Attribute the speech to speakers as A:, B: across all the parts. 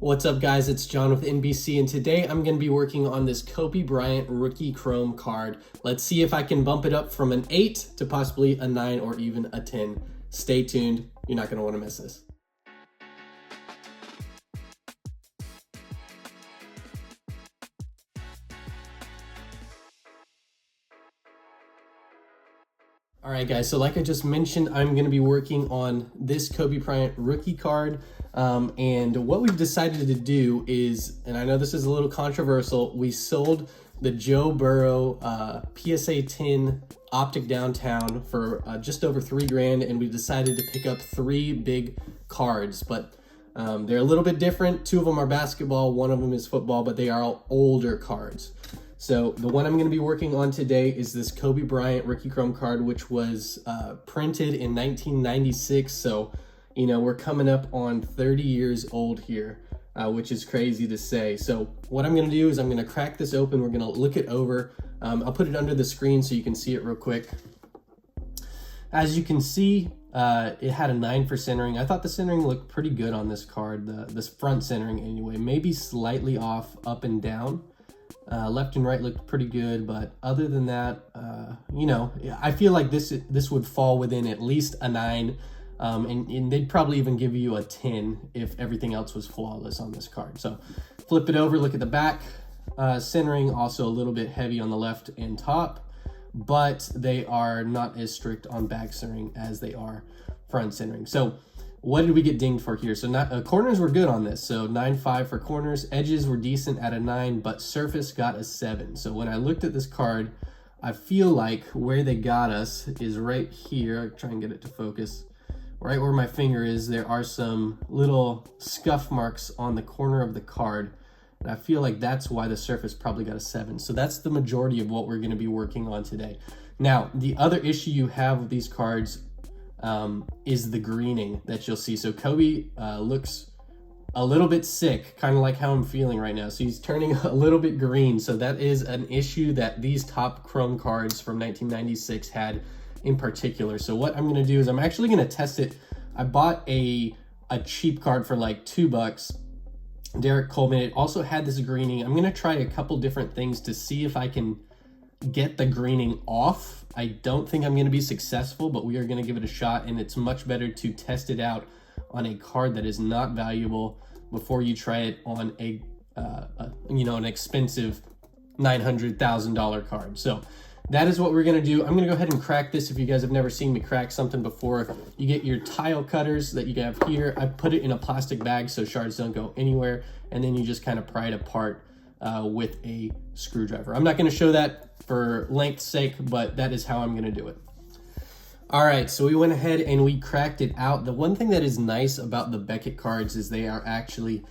A: What's up, guys? It's John with NBC, and today I'm going to be working on this Kobe Bryant rookie chrome card. Let's see if I can bump it up from an 8 to possibly a 9 or even a 10. Stay tuned. You're not going to want to miss this. All right, guys, so like I just mentioned, I'm going to be working on this Kobe Bryant rookie card. And what we've decided to do is, and I know this is a little controversial, we sold the Joe Burrow PSA 10 Optic Downtown for just over $3,000, and we decided to pick up 3 big cards, but they're a little bit different. 2 of them are basketball, 1 of them is football, but they are all older cards. So the one I'm going to be working on today is this Kobe Bryant rookie chrome card, which was printed in 1996. So, you know, we're coming up on 30 years old here, which is crazy to say. So what I'm going to do is I'm going to crack this open. We're going to look it over. I'll put it under the screen so you can see it real quick. As you can see, it had a 9 for centering. I thought the centering looked pretty good on this card, this front centering anyway, maybe slightly off up and down. Left and right looked pretty good, but other than that, you know, I feel like this would fall within at least a 9, and they'd probably even give you a 10 if everything else was flawless on this card. So flip it over, look at the back. Centering also a little bit heavy on the left and top, but they are not as strict on back centering as they are front centering. So what did we get dinged for here? So corners were good on this. So 9.5 for corners. Edges were decent at a 9, but surface got a 7. So when I looked at this card, I feel like where they got us is right here. I'll try and get it to focus. Right where my finger is, there are some little scuff marks on the corner of the card. And I feel like that's why the surface probably got a 7. So that's the majority of what we're going to be working on today. Now, the other issue you have with these cards is the greening that you'll see. So Kobe looks a little bit sick, kind of like how I'm feeling right now. So he's turning a little bit green. So that is an issue that these top chrome cards from 1996 had in particular. So what I'm going to do is I'm actually going to test it. I bought a cheap card for like $2. Derek Coleman. It also had this greening. I'm going to try a couple different things to see if I can get the greening off. I don't think I'm going to be successful, but we are going to give it a shot, and it's much better to test it out on a card that is not valuable before you try it on a you know, an expensive $900,000 card. So that is what we're going to do. I'm going to go ahead and crack this. If you guys have never seen me crack something before, you get your tile cutters that you have here. I put it in a plastic bag so shards don't go anywhere, and then you just kind of pry it apart with a screwdriver. I'm not going to show that for length's sake, but that is how I'm going to do it. All right, so we went ahead and we cracked it out. The one thing that is nice about the Beckett cards is they are actually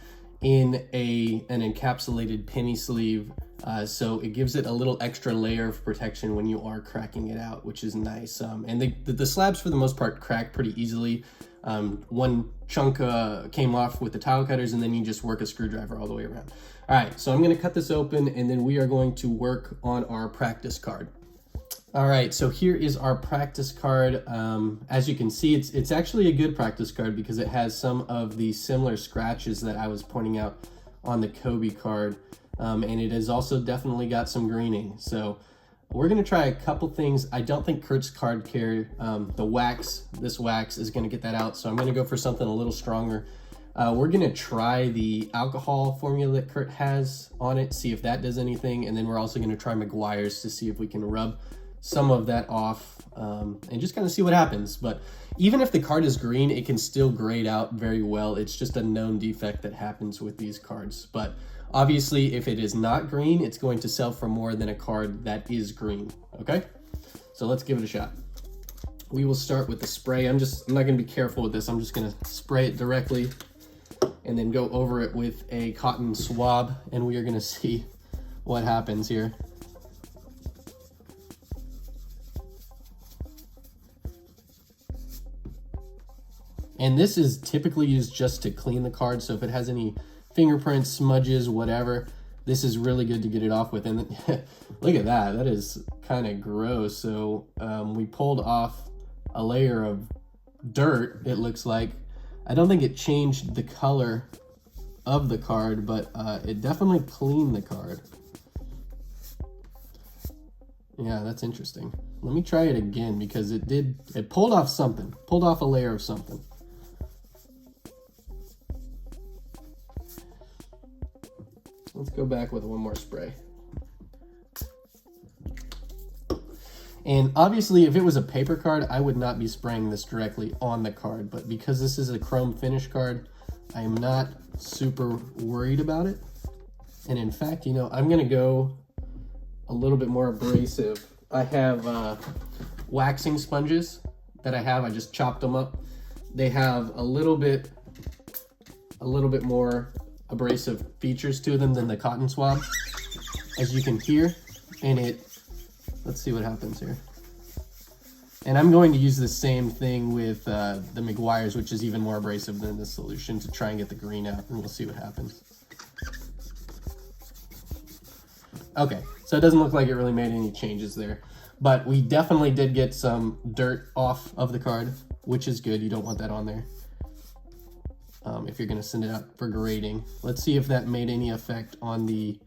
A: in an encapsulated penny sleeve, so it gives it a little extra layer of protection when you are cracking it out, which is nice. And the slabs for the most part crack pretty easily. One chunk came off with the tile cutters, and then you just work a screwdriver all the way around. All right, so I'm going to cut this open, and then we are going to work on our practice card. All right, so here is our practice card. As you can see, it's actually a good practice card because it has some of the similar scratches that I was pointing out on the Kobe card, and it has also definitely got some greening. So we're going to try a couple things. I don't think Kurt's card care, this wax is going to get that out, so I'm going to go for something a little stronger. We're going to try the alcohol formula that Kurt has on it, see if that does anything, and then we're also going to try McGuire's to see if we can rub some of that off and just kind of see what happens. But even if the card is green, it can still grade out very well. It's just a known defect that happens with these cards. But obviously, if it is not green, it's going to sell for more than a card that is green, okay? So let's give it a shot. We will start with the spray. I'm not going to be careful with this. I'm just going to spray it directly and then go over it with a cotton swab, and we are going to see what happens here. And this is typically used just to clean the card, so if it has any fingerprints, smudges, whatever, this is really good to get it off with. And look at that, that is kind of gross. So we pulled off a layer of dirt, it looks like. I don't think it changed the color of the card, but it definitely cleaned the card. Yeah, that's interesting. Let me try it again because it pulled off something, pulled off a layer of something. Let's go back with one more spray. And obviously, if it was a paper card, I would not be spraying this directly on the card. But because this is a chrome finish card, I am not super worried about it. And in fact, you know, I'm going to go a little bit more abrasive. I have waxing sponges that I just chopped them up. They have a little bit more abrasive features to them than the cotton swab, as you can hear. And let's see what happens here. And I'm going to use the same thing with the Meguiar's, which is even more abrasive than the solution, to try and get the green out, and we'll see what happens. Okay, so it doesn't look like it really made any changes there, but we definitely did get some dirt off of the card, which is good. You don't want that on there if you're going to send it out for grading. Let's see if that made any effect on the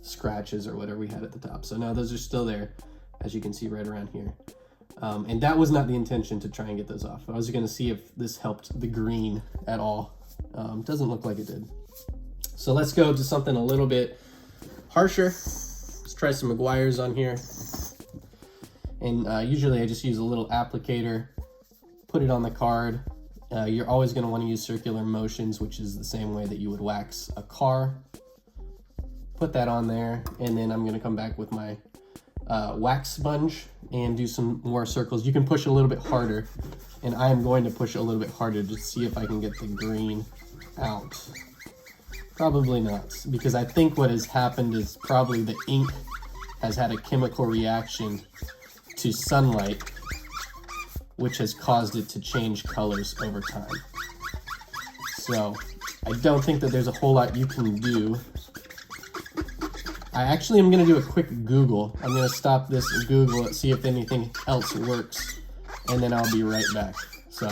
A: scratches or whatever we had at the top. So no, those are still there, as you can see right around here. And that was not the intention, to try and get those off. I was going to see if this helped the green at all. Doesn't look like it did. So let's go to something a little bit harsher. Let's try some Meguiar's on here. And usually I just use a little applicator, put it on the card. You're always going to want to use circular motions, which is the same way that you would wax a car. Put that on there, and then I'm going to come back with my wax sponge and do some more circles. You can push a little bit harder, and I am going to push a little bit harder to see if I can get the green out. Probably not, because I think what has happened is probably the ink has had a chemical reaction to sunlight, which has caused it to change colors over time. So I don't think that there's a whole lot you can do. I actually am going to do a quick Google. I'm going to stop this Google and see if anything else works, and then I'll be right back. So,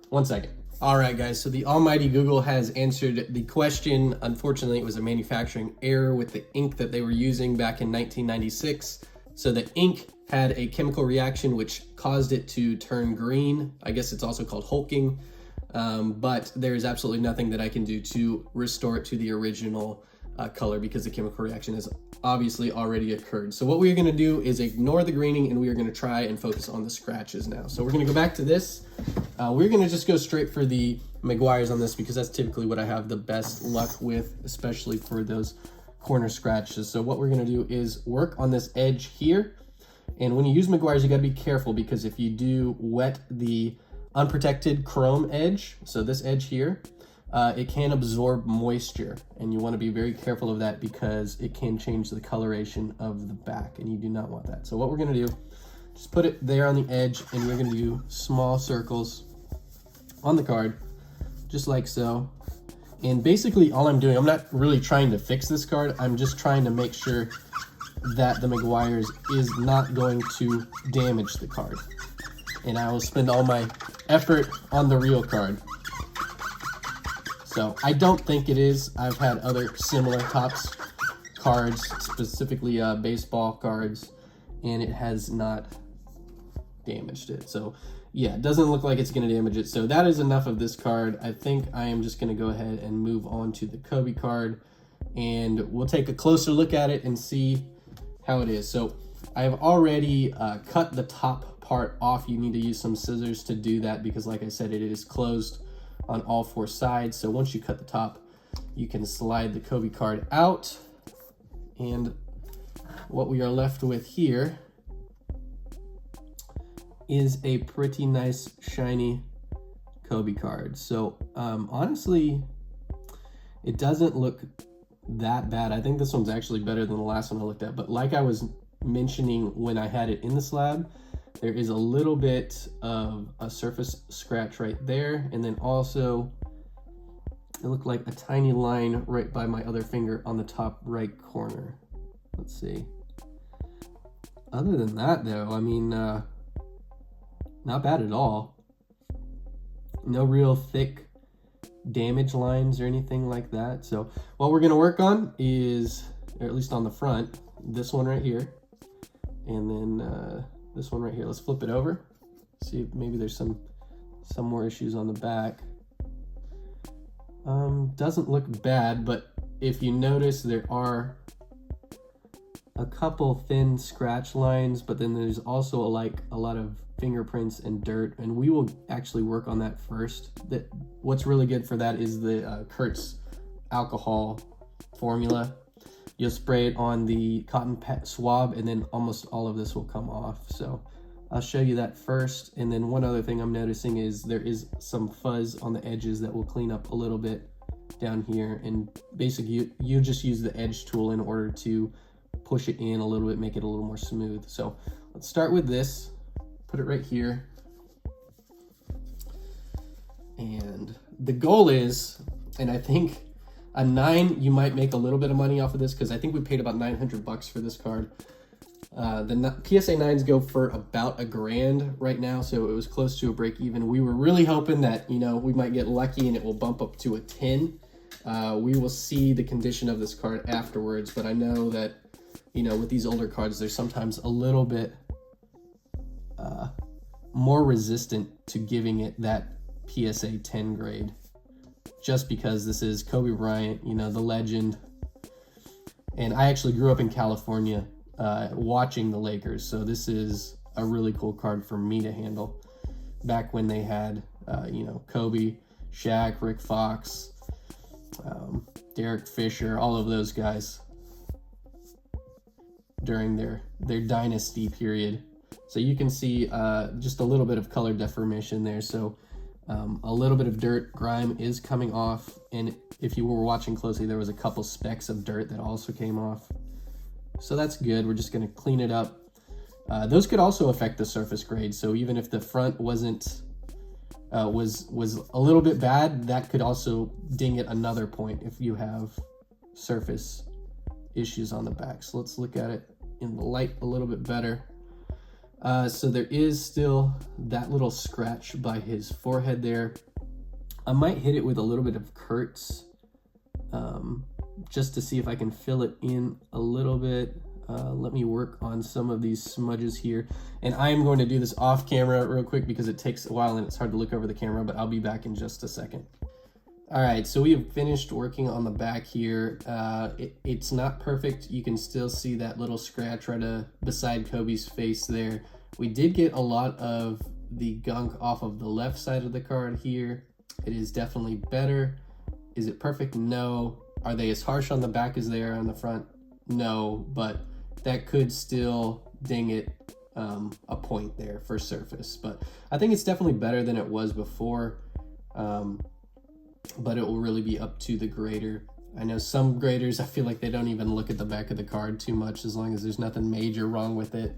A: 1 second. All right, guys, so the almighty Google has answered the question. Unfortunately, it was a manufacturing error with the ink that they were using back in 1996. So the ink had a chemical reaction which caused it to turn green. I guess it's also called hulking, but there is absolutely nothing that I can do to restore it to the original color, because the chemical reaction has obviously already occurred. So what we're going to do is ignore the greening, and we are going to try and focus on the scratches now. So we're going to go back to this. We're going to just go straight for the Meguiar's on this, because that's typically what I have the best luck with, especially for those corner scratches. So what we're going to do is work on this edge here. And when you use Meguiar's, you got to be careful, because if you do wet the unprotected chrome edge, so this edge here, it can absorb moisture, and you want to be very careful of that, because it can change the coloration of the back, and you do not want that. So what we're going to do, just put it there on the edge, and we're going to do small circles on the card, just like so. And basically all I'm doing, I'm not really trying to fix this card, I'm just trying to make sure that the Meguiar's is not going to damage the card. And I will spend all my effort on the real card. So I don't think it is. I've had other similar Topps cards, specifically baseball cards, and it has not damaged it. So yeah, it doesn't look like it's going to damage it. So that is enough of this card. I think I am just going to go ahead and move on to the Kobe card, and we'll take a closer look at it and see how it is. So I have already cut the top part off. You need to use some scissors to do that, because like I said, it is closed on all four sides. So once you cut the top, you can slide the Kobe card out, and what we are left with here is a pretty nice shiny Kobe card. So honestly, it doesn't look that bad. I think this one's actually better than the last one I looked at, but like I was mentioning when I had it in the slab, there is a little bit of a surface scratch right there, and then also it looked like a tiny line right by my other finger on the top right corner. Let's see. Other than that though, I mean, not bad at all. No real thick damage lines or anything like that. So what we're gonna work on is, or at least on the front, this one right here, and then this one right here. Let's flip it over, see if maybe there's some more issues on the back. Doesn't look bad, but if you notice, there are a couple thin scratch lines, but then there's also a lot of fingerprints and dirt, and we will actually work on that first. What's really good for that is the Kurtz alcohol formula. You'll spray it on the cotton swab, and then almost all of this will come off. So I'll show you that first. And then one other thing I'm noticing is there is some fuzz on the edges that will clean up a little bit down here. And basically you just use the edge tool in order to push it in a little bit, make it a little more smooth. So let's start with this, put it right here. And the goal is, and I think a 9, you might make a little bit of money off of this, because I think we paid about 900 bucks for this card. The PSA 9s go for about $1,000 right now, so it was close to a break even. We were really hoping that, you know, we might get lucky and it will bump up to a 10. We will see the condition of this card afterwards, but I know that, you know, with these older cards, they're sometimes a little bit more resistant to giving it that PSA 10 grade, just because this is Kobe Bryant, you know, the legend. And I actually grew up in California watching the Lakers, so this is a really cool card for me to handle. Back when they had, you know, Kobe, Shaq, Rick Fox, Derek Fisher, all of those guys during their dynasty period. So you can see just a little bit of color deformation there. So a little bit of dirt grime is coming off, and if you were watching closely, there was a couple specks of dirt that also came off. So that's good. We're just going to clean it up. Those could also affect the surface grade. So even if the front wasn't was a little bit bad, that could also ding it another point if you have surface issues on the back. So let's look at it in the light a little bit better. So there is still that little scratch by his forehead there. I might hit it with a little bit of Kurtz, just to see if I can fill it in a little bit. Let me work on some of these smudges here. And I am going to do this off camera real quick because it takes a while and it's hard to look over the camera, but I'll be back in just a second. All right, so we have finished working on the back here. It's not perfect. You can still see that little scratch right beside Kobe's face there. We did get a lot of the gunk off of the left side of the card here. It is definitely better. Is it perfect? No. Are they as harsh on the back as they are on the front? No, but that could still ding it a point there for surface. But I think it's definitely better than it was before. But it will really be up to the grader. I know some graders, I feel like they don't even look at the back of the card too much. As long as there's nothing major wrong with it,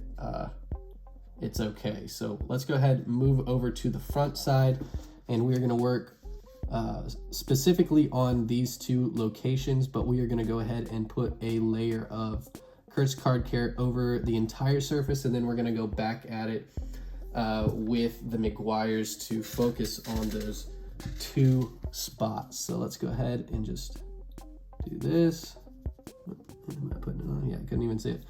A: it's okay. So let's go ahead and move over to the front side, and we're gonna work specifically on these two locations, but we are gonna go ahead and put a layer of Kurtz Card Care over the entire surface, and then we're gonna go back at it with the McGuire's to focus on those two spots. So let's go ahead and just do this. Am I putting it on? Yeah, I couldn't even see it.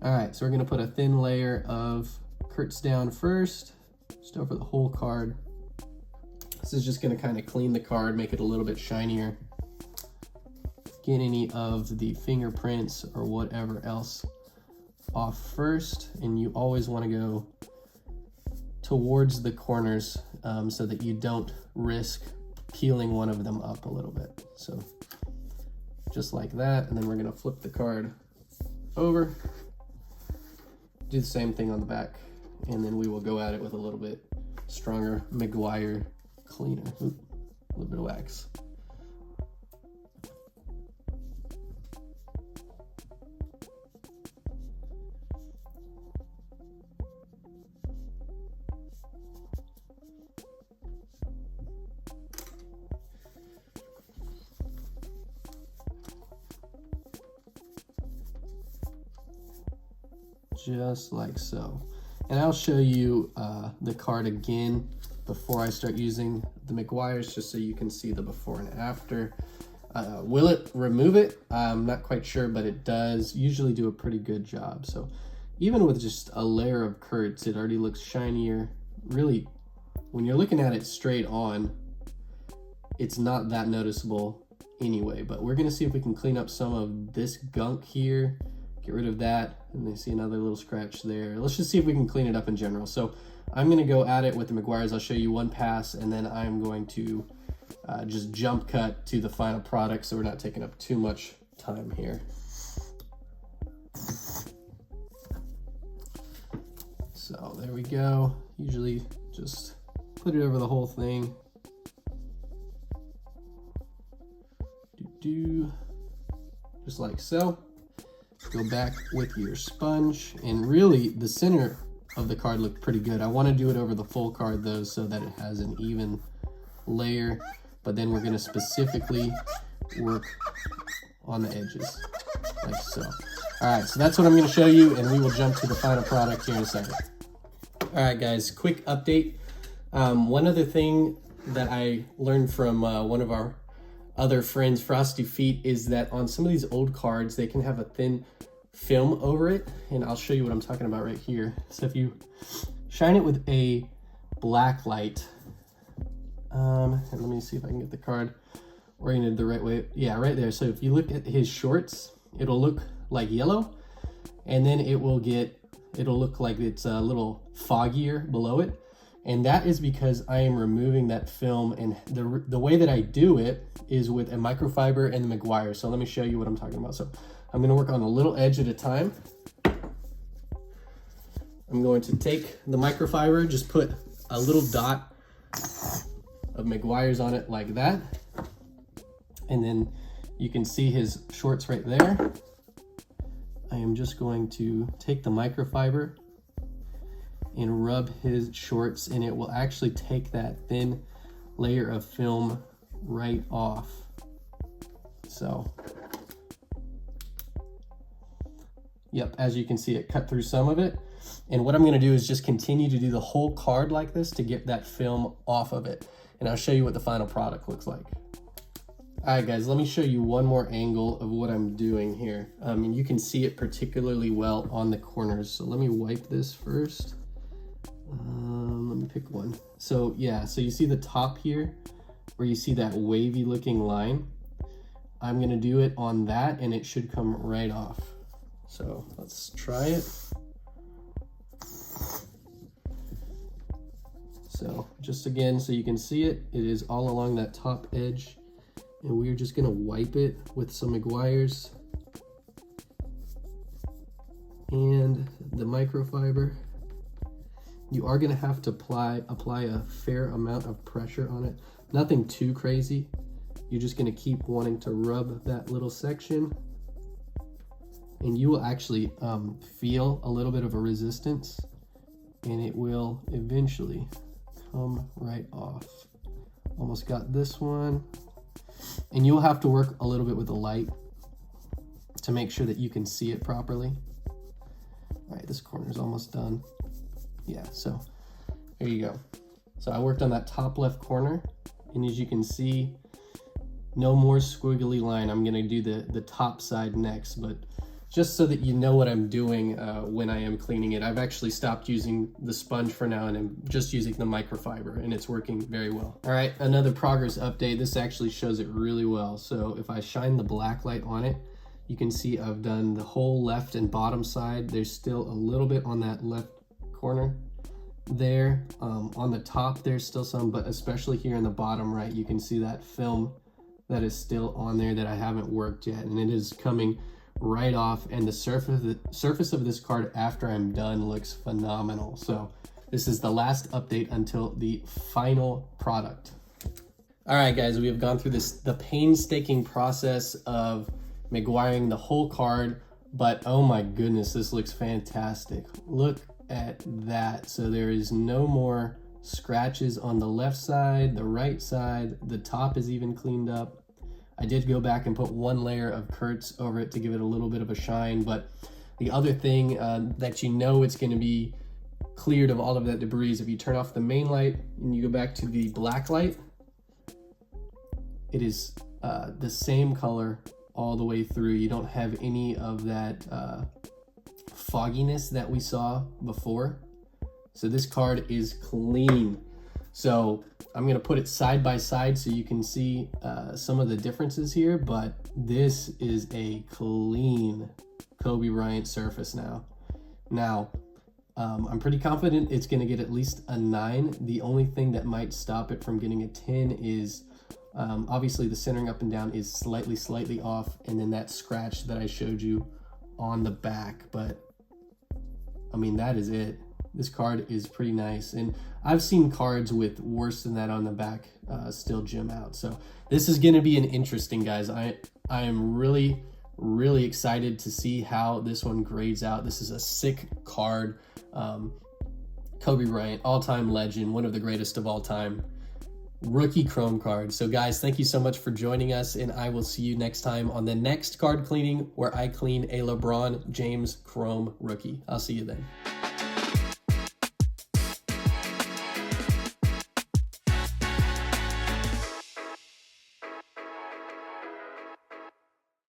A: All right, so we're gonna put a thin layer of Kurtz down first, just over the whole card. This is just gonna kind of clean the card, make it a little bit shinier, get any of the fingerprints or whatever else off first. And you always wanna go towards the corners so that you don't risk peeling one of them up a little bit. So just like that, and then we're gonna flip the card over, do the same thing on the back, and then we will go at it with a little bit stronger McGuire cleaner. Oop, a little bit of wax. Just like so. And I'll show you the card again before I start using the McGuire's just so you can see the before and after. Will it remove it? I'm not quite sure, but it does usually do a pretty good job. So even with just a layer of Kurtz, it already looks shinier. Really, when you're looking at it straight on, it's not that noticeable anyway. But we're gonna see if we can clean up some of this gunk here, get rid of that, and they see another little scratch there. Let's just see if we can clean it up in general. So I'm gonna go at it with the McGuire's. I'll show you one pass, and then I'm going to just jump cut to the final product so we're not taking up too much time here. So there we go. Usually just put it over the whole thing. Just like so. Go back with your sponge, and really the center of the card looked pretty good. I want to do it over the full card though, so that it has an even layer, but then we're going to specifically work on the edges like so. All right, so that's what I'm going to show you, and we will jump to the final product here in a second. All right guys, quick update. One other thing that I learned from one of our other friends, Frosty Feet, is that on some of these old cards, they can have a thin film over it, and I'll show you what I'm talking about right here. So if you shine it with a black light, and let me see if I can get the card oriented the right way. Yeah, right there. So if you look at his shorts, it'll look like yellow, and then it'll look like it's a little foggier below it. And that is because I am removing that film, and the way that I do it is with a microfiber and the McGuire. So let me show you what I'm talking about. So I'm gonna work on a little edge at a time. I'm going to take the microfiber, just put a little dot of McGuire's on it like that. And then you can see his shorts right there. I am just going to take the microfiber and rub his shorts, and it will actually take that thin layer of film right off. So, yep, as you can see, it cut through some of it. And what I'm gonna do is just continue to do the whole card like this to get that film off of it. And I'll show you what the final product looks like. All right guys, let me show you one more angle of what I'm doing here. And you can see it particularly well on the corners. So let me wipe this first. Let me pick one. So yeah, so you see the top here where you see that wavy looking line. I'm gonna do it on that, and it should come right off. So let's try it. So just again, so you can see it, it is all along that top edge, and we're just gonna wipe it with some McGuire's and the microfiber. You are gonna have to apply a fair amount of pressure on it. Nothing too crazy. You're just gonna keep wanting to rub that little section, and you will actually feel a little bit of a resistance, and it will eventually come right off. Almost got this one. And you'll have to work a little bit with the light to make sure that you can see it properly. All right, this corner is almost done. Yeah, so there you go. So I worked on that top left corner, and as you can see, no more squiggly line. I'm gonna do the top side next, but just so that you know what I'm doing when I am cleaning it. I've actually stopped using the sponge for now, and I'm just using the microfiber, and it's working very well. All right, another progress update. This actually shows it really well. So if I shine the black light on it, you can see I've done the whole left and bottom side. There's still a little bit on that left corner there. On the top, there's still some, but especially here in the bottom right, you can see that film that is still on there that I haven't worked yet, and it is coming right off, and the surface of this card after I'm done looks phenomenal. So this is the last update until the final product. All right guys, we have gone through the painstaking process of McGuiring the whole card, but oh my goodness, this looks fantastic. Look at that. So there is no more scratches on the left side, the right side, the top is even cleaned up. I did go back and put one layer of Kurtz over it to give it a little bit of a shine, but the other thing that you know it's going to be cleared of all of that debris is if you turn off the main light and you go back to the black light, it is the same color all the way through. You don't have any of that fogginess that we saw before. So this card is clean. So I'm gonna put it side by side so you can see some of the differences here, but this is a clean Kobe Bryant surface now. Now, I'm pretty confident it's gonna get at least a 9. The only thing that might stop it from getting a 10 is obviously the centering up and down is slightly off, and then that scratch that I showed you on the back. But I mean, that is it. This card is pretty nice, and I've seen cards with worse than that on the back still gem out. So this is going to be an interesting, guys. I am really excited to see how this one grades out. This is a sick card. Kobe Bryant, all-time legend, one of the greatest of all time. Rookie chrome card. So guys, thank you so much for joining us, and I will see you next time on the next card cleaning where I clean a LeBron James chrome rookie. I'll see you then.